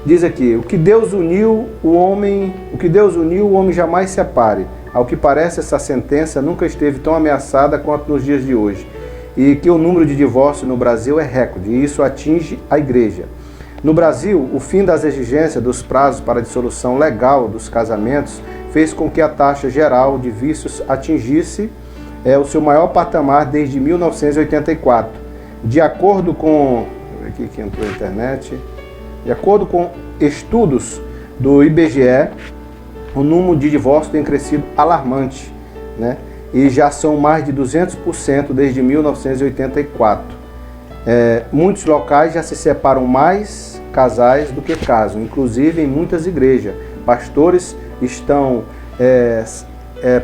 Diz aqui, o que Deus uniu, o homem jamais separe. Ao que parece, essa sentença nunca esteve tão ameaçada quanto nos dias de hoje. E que o número de divórcios no Brasil é recorde, e isso atinge a igreja. No Brasil, o fim das exigências dos prazos para a dissolução legal dos casamentos fez com que a taxa geral de vícios atingisse o seu maior patamar desde 1984. De acordo com... Aqui que entrou a internet. De acordo com estudos do IBGE, o número de divórcios tem crescido alarmante, né? E já são mais de 200% desde 1984. Muitos locais já se separam mais casais do que casam, inclusive em muitas igrejas. Pastores estão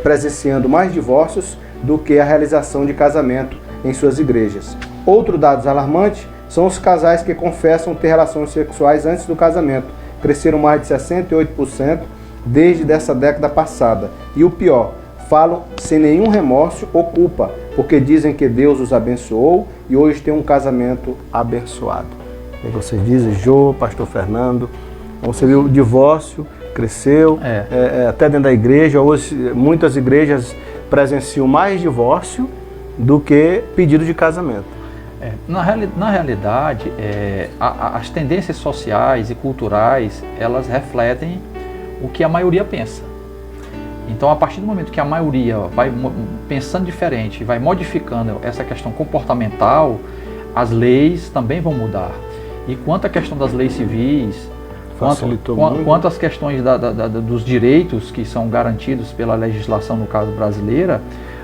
presenciando mais divórcios do que a realização de casamento em suas igrejas. Outro dado alarmante são os casais que confessam ter relações sexuais antes do casamento. Cresceram mais de 68% desde essa década passada. E o pior, falam sem nenhum remorso ou culpa, porque dizem que Deus os abençoou e hoje tem um casamento abençoado. E vocês dizem, Jô, pastor Fernando, você viu o divórcio, cresceu, até dentro da igreja. Hoje muitas igrejas presenciam mais divórcio do que pedido de casamento. Na realidade, as tendências sociais e culturais, elas refletem o que a maioria pensa. Então, a partir do momento que a maioria vai pensando diferente, vai modificando essa questão comportamental, as leis também vão mudar. E quanto à questão das leis civis, quanto às questões dos direitos que são garantidos pela legislação, no caso brasileira,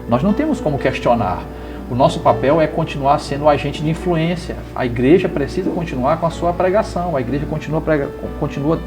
nós não temos como questionar. O nosso papel é continuar sendo o agente de influência. A igreja precisa continuar com a sua pregação, a igreja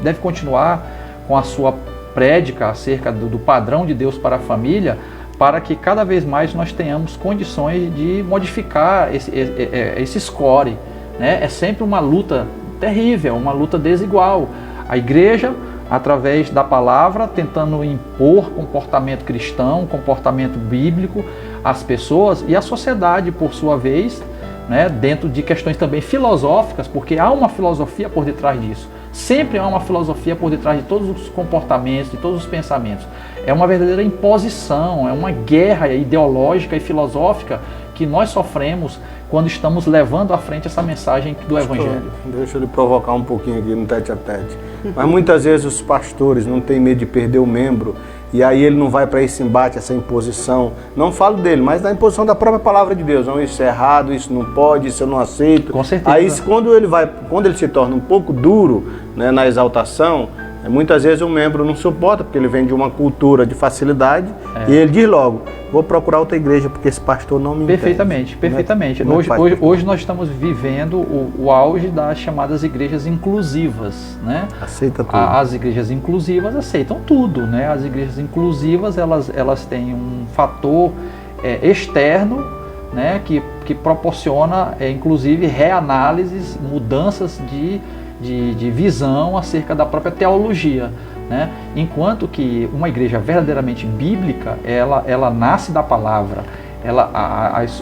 deve continuar com a sua prédica acerca do padrão de Deus para a família, para que cada vez mais nós tenhamos condições de modificar esse score, né? É sempre uma luta terrível, uma luta desigual. A igreja, através da palavra, tentando impor comportamento cristão, comportamento bíblico às pessoas, e a sociedade, por sua vez, né, dentro de questões também filosóficas, porque há uma filosofia por detrás disso. Sempre há uma filosofia por detrás de todos os comportamentos, de todos os pensamentos. É uma verdadeira imposição, é uma guerra ideológica e filosófica que nós sofremos quando estamos levando à frente essa mensagem do Evangelho. Deixa eu lhe provocar um pouquinho aqui no tete-a-tete. Mas muitas vezes os pastores não têm medo de perder o membro, e aí ele não vai para esse embate, essa imposição. Não falo dele, mas da imposição da própria palavra de Deus. Não, isso é errado, isso não pode, isso eu não aceito. Com certeza. Aí quando ele se torna um pouco duro, né, na exaltação, muitas vezes o membro não suporta, porque ele vem de uma cultura de facilidade, e ele diz logo, vou procurar outra igreja, porque esse pastor não me Perfeitamente. Hoje nós estamos vivendo o auge das chamadas igrejas inclusivas, né? Aceita tudo. As igrejas inclusivas aceitam tudo, né? As igrejas inclusivas, elas têm um fator externo, né? Que proporciona, inclusive, reanálises, mudanças de visão acerca da própria teologia, né? Enquanto que uma igreja verdadeiramente bíblica, ela nasce da palavra,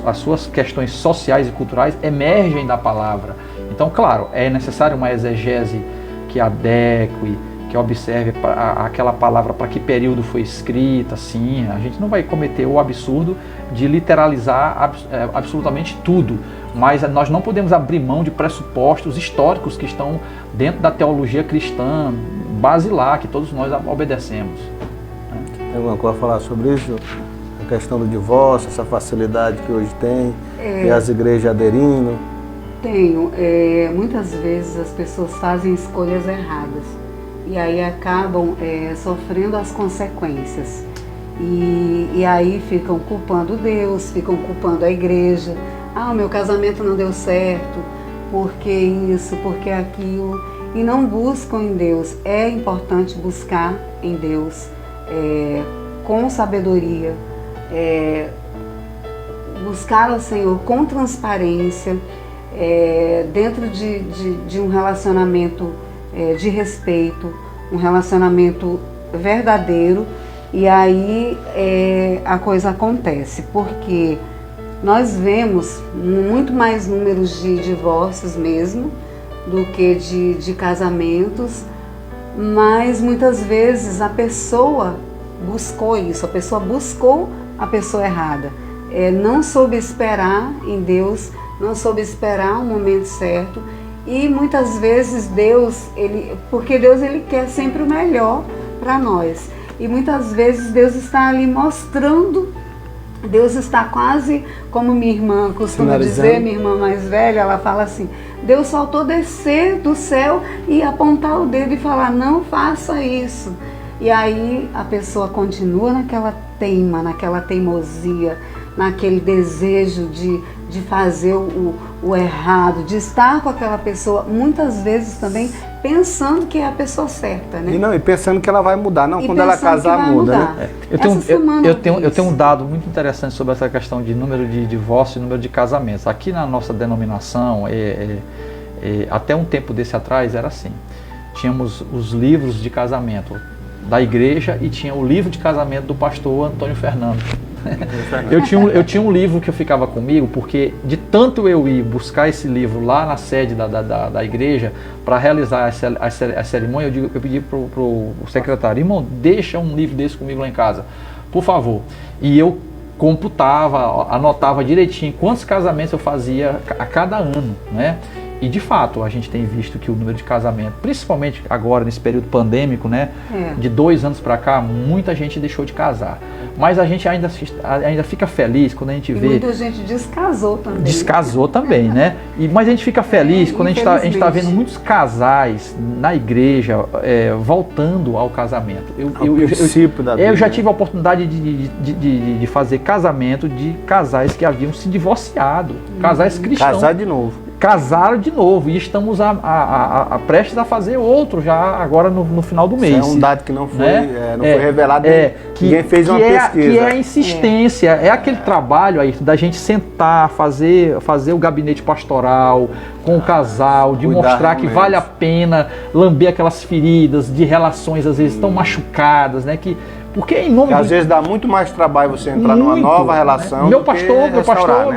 as suas questões sociais e culturais emergem da palavra. Então, claro, é necessário uma exegese que adeque, que observe aquela palavra para que período foi escrita, sim. A gente não vai cometer o absurdo de literalizar absolutamente tudo, mas nós não podemos abrir mão de pressupostos históricos que estão dentro da teologia cristã basilar, que todos nós obedecemos. Tem alguma coisa a falar sobre isso? A questão do divórcio, essa facilidade que hoje tem, e as igrejas aderindo? Tenho. Muitas vezes as pessoas fazem escolhas erradas e aí acabam sofrendo as consequências. E aí ficam culpando Deus, ficam culpando a igreja. O meu casamento não deu certo, porque isso, porque aquilo. E não buscam em Deus. É importante buscar em Deus com sabedoria, buscar ao Senhor com transparência, dentro de um relacionamento de respeito, um relacionamento verdadeiro, e aí a coisa acontece, porque nós vemos muito mais números de divórcios mesmo do que de casamentos, mas muitas vezes a pessoa buscou isso, a pessoa buscou a pessoa errada, não soube esperar em Deus, não soube esperar o momento certo, e muitas vezes porque Deus ele quer sempre o melhor para nós, e muitas vezes Deus está ali mostrando, Deus está quase, como minha irmã costuma dizer, minha irmã mais velha, ela fala assim, Deus faltou descer do céu e apontar o dedo e falar, não faça isso. E aí a pessoa continua naquela naquela teimosia, naquele desejo de fazer o errado, de estar com aquela pessoa, muitas vezes também pensando que é a pessoa certa, né? E pensando que ela vai mudar, não, quando ela casar muda, né? Eu tenho um dado muito interessante sobre essa questão de número de divórcios e número de casamentos. Aqui na nossa denominação, até um tempo desse atrás era assim, tínhamos os livros de casamento da igreja e tinha o livro de casamento do pastor Antônio Fernando. Eu tinha um livro que eu ficava comigo, porque de tanto eu ir buscar esse livro lá na sede da igreja para realizar a cerimônia, eu pedi pro secretário, irmão, deixa um livro desse comigo lá em casa, por favor. E eu computava, anotava direitinho quantos casamentos eu fazia a cada ano, né? E de fato, a gente tem visto que o número de casamento, principalmente agora nesse período pandêmico, né, de 2 anos para cá, muita gente deixou de casar. Mas a gente ainda fica feliz quando a gente vê... muita gente descasou também. Descasou também, né? Mas a gente fica feliz quando a gente tá vendo muitos casais na igreja voltando ao casamento. Eu já tive a oportunidade de fazer casamento de casais que haviam se divorciado, casais cristãos. Casaram de novo e estamos prestes a fazer outro já agora no final do mês. Isso é um dado que não foi, não foi revelado, ninguém fez uma pesquisa. Que é a insistência, é aquele trabalho aí da gente sentar, fazer o gabinete pastoral com o casal, de mostrar que vale a pena lamber aquelas feridas de relações às vezes tão machucadas, né? Porque em nome às vezes dá muito mais trabalho você entrar numa nova relação. Meu pastor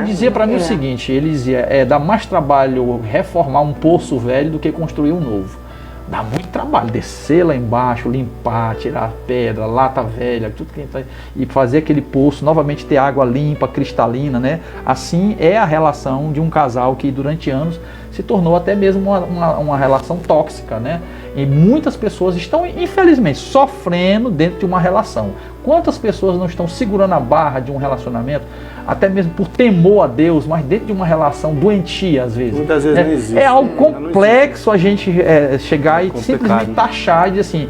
dizia para mim o seguinte, ele dizia, dá mais trabalho reformar um poço velho do que construir um novo. Dá muito trabalho, descer lá embaixo, limpar, tirar pedra, lata velha, tudo que e fazer aquele poço, novamente ter água limpa, cristalina, né? Assim é a relação de um casal que durante anos se tornou até mesmo uma relação tóxica, né? E muitas pessoas estão, infelizmente, sofrendo dentro de uma relação. Quantas pessoas não estão segurando a barra de um relacionamento, até mesmo por temor a Deus, mas dentro de uma relação doentia, às vezes. Muitas vezes não existe. É algo complexo a gente chegar e simplesmente taxar e dizer assim,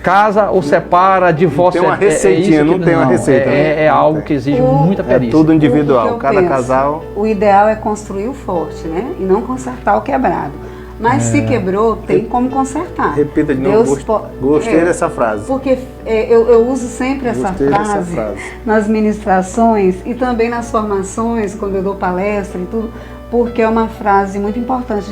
casa ou separa, divórcio. Não tem uma receitinha, não tem uma receita. É algo que exige muita perícia. É tudo individual, cada casal. O ideal é construir o forte, né? E não consertar o quebrado. Mas se quebrou, tem como consertar. Repita de novo, gostei dessa frase. Porque eu uso sempre essa frase nas ministrações e também nas formações, quando eu dou palestra e tudo, porque é uma frase muito importante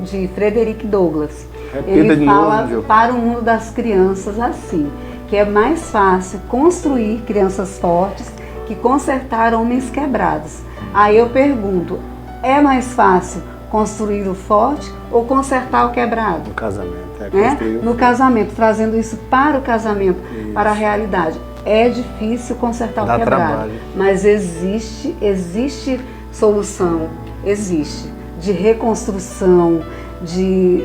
de Frederick Douglass. Ele fala para o mundo das crianças assim, que é mais fácil construir crianças fortes que consertar homens quebrados. Aí eu pergunto, é mais fácil construir o forte ou consertar o quebrado? No casamento. No casamento, trazendo isso para o casamento, para a realidade. É difícil consertar o quebrado, trabalho. Mas existe solução, existe, de reconstrução, de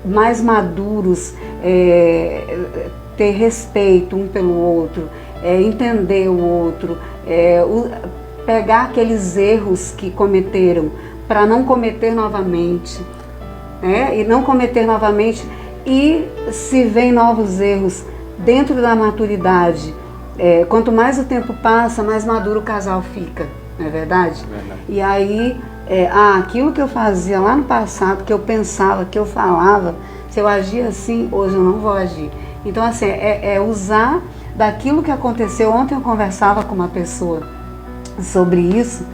mais maduros, ter respeito um pelo outro, entender o outro, pegar aqueles erros que cometeram para não cometer novamente, e não cometer novamente, e se vem novos erros dentro da maturidade, quanto mais o tempo passa, mais maduro o casal fica, não é verdade? E aí, aquilo que eu fazia lá no passado, que eu pensava, que eu falava, se eu agia assim, hoje eu não vou agir. Então, assim, usar daquilo que aconteceu. Ontem eu conversava com uma pessoa sobre isso,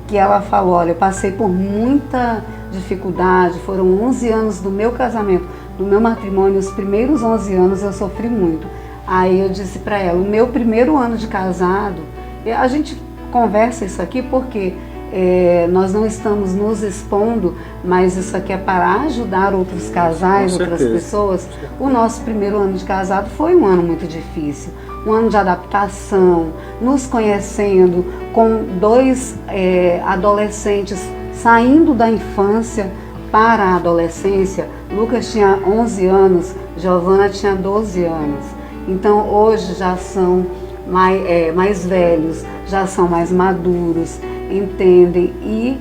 que ela falou, olha, eu passei por muita dificuldade, foram 11 anos do meu casamento, do meu matrimônio, os primeiros 11 anos eu sofri muito. Aí eu disse para ela, o meu primeiro ano de casado, a gente conversa isso aqui porque nós não estamos nos expondo, mas isso aqui é para ajudar outros casais, outras pessoas. O nosso primeiro ano de casado foi um ano muito difícil, um ano de adaptação, nos conhecendo, com dois adolescentes saindo da infância para a adolescência. Lucas tinha 11 anos, Giovana tinha 12 anos. Então hoje já são mais velhos, já são mais maduros, entendem, e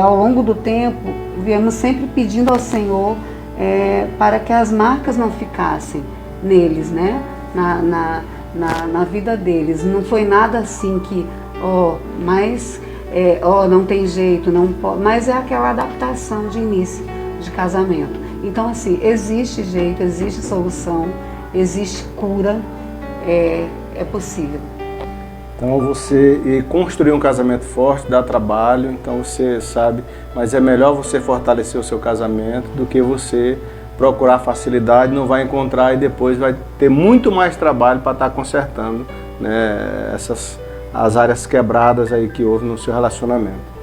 ao longo do tempo viemos sempre pedindo ao Senhor para que as marcas não ficassem neles, né? na vida deles. Não foi nada assim que, não tem jeito, não pode, mas é aquela adaptação de início de casamento. Então assim, existe jeito, existe solução, existe cura, é possível. Então você construir um casamento forte dá trabalho, então você sabe, mas é melhor você fortalecer o seu casamento do que você procurar facilidade, não vai encontrar e depois vai ter muito mais trabalho para estar consertando, né, as áreas quebradas aí que houve no seu relacionamento.